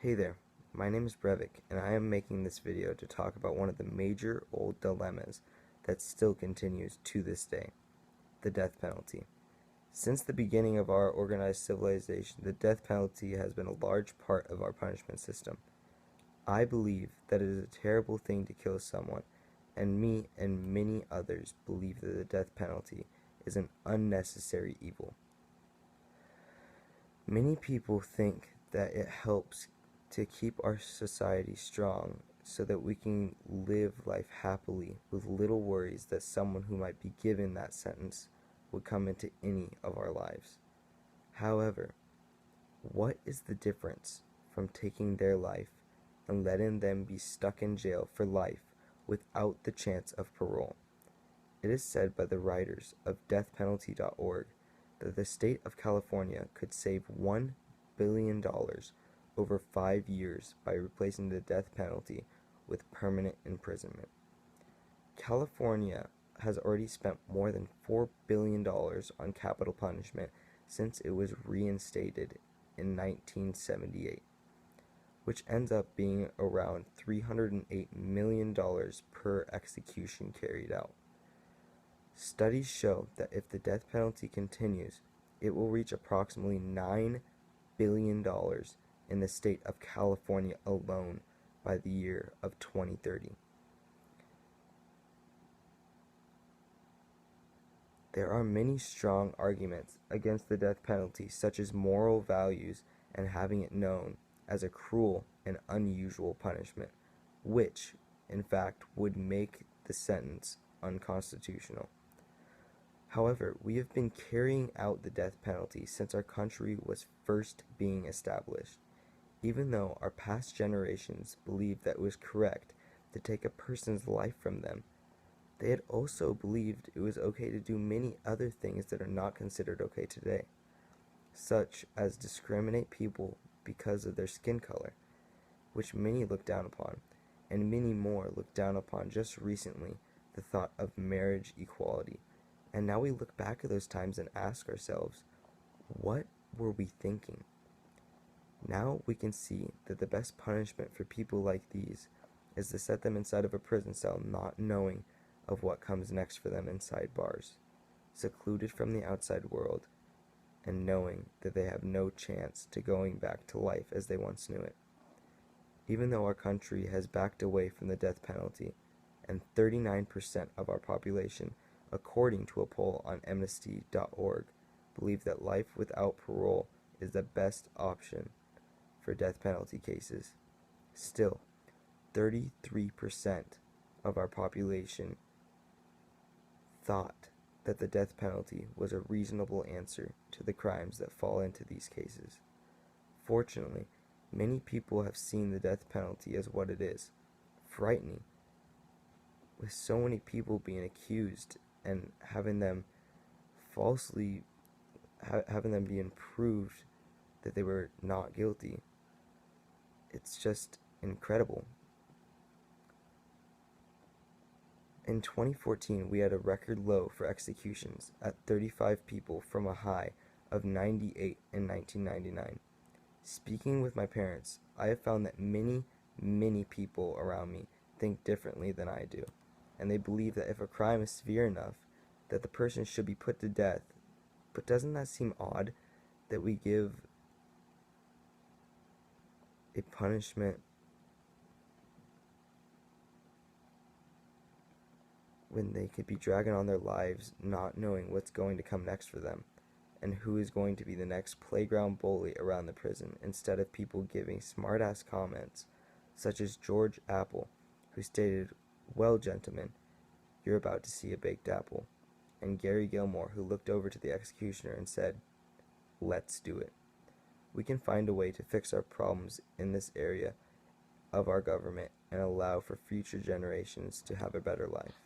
Hey there, my name is Brevik, and I am making this video to talk about one of the major old dilemmas that still continues to this day, the death penalty. Since the beginning of our organized civilization, the death penalty has been a large part of our punishment system. I believe that it is a terrible thing to kill someone, and me and many others believe that the death penalty is an unnecessary evil. Many people think that it helps to keep our society strong so that we can live life happily with little worries that someone who might be given that sentence would come into any of our lives. However, what is the difference from taking their life and letting them be stuck in jail for life without the chance of parole? It is said by the writers of deathpenalty.org that the state of California could save $1 billion over 5 years by replacing the death penalty with permanent imprisonment. California has already spent more than $4 billion on capital punishment since it was reinstated in 1978, which ends up being around $308 million per execution carried out. Studies show that if the death penalty continues, it will reach approximately $9 billion in the state of California alone by the year of 2030. There are many strong arguments against the death penalty, such as moral values and having it known as a cruel and unusual punishment, which, in fact, would make the sentence unconstitutional. However, we have been carrying out the death penalty since our country was first being established. Even though our past generations believed that it was correct to take a person's life from them, they had also believed it was okay to do many other things that are not considered okay today, such as discriminate people because of their skin color, which many look down upon, and many more look down upon just recently the thought of marriage equality. And now we look back at those times and ask ourselves, what were we thinking? Now we can see that the best punishment for people like these is to set them inside of a prison cell not knowing of what comes next for them inside bars, secluded from the outside world, and knowing that they have no chance to going back to life as they once knew it. Even though our country has backed away from the death penalty, and 39% of our population, according to a poll on amnesty.org, believe that life without parole is the best option for death penalty cases. Still, 33% of our population thought that the death penalty was a reasonable answer to the crimes that fall into these cases. Fortunately, many people have seen the death penalty as what it is, frightening, with so many people being accused and having them being proved that they were not guilty. It's just incredible. In 2014, we had a record low for executions at 35 people from a high of 98 in 1999. Speaking with my parents, I have found that many people around me think differently than I do, and they believe that if a crime is severe enough, that the person should be put to death. But doesn't that seem odd that we give a punishment when they could be dragging on their lives not knowing what's going to come next for them and who is going to be the next playground bully around the prison, instead of people giving smart-ass comments such as George Apple, who stated, "Well, gentlemen, you're about to see a baked apple," and Gary Gilmore, who looked over to the executioner and said, "Let's do it." We can find a way to fix our problems in this area of our government and allow for future generations to have a better life.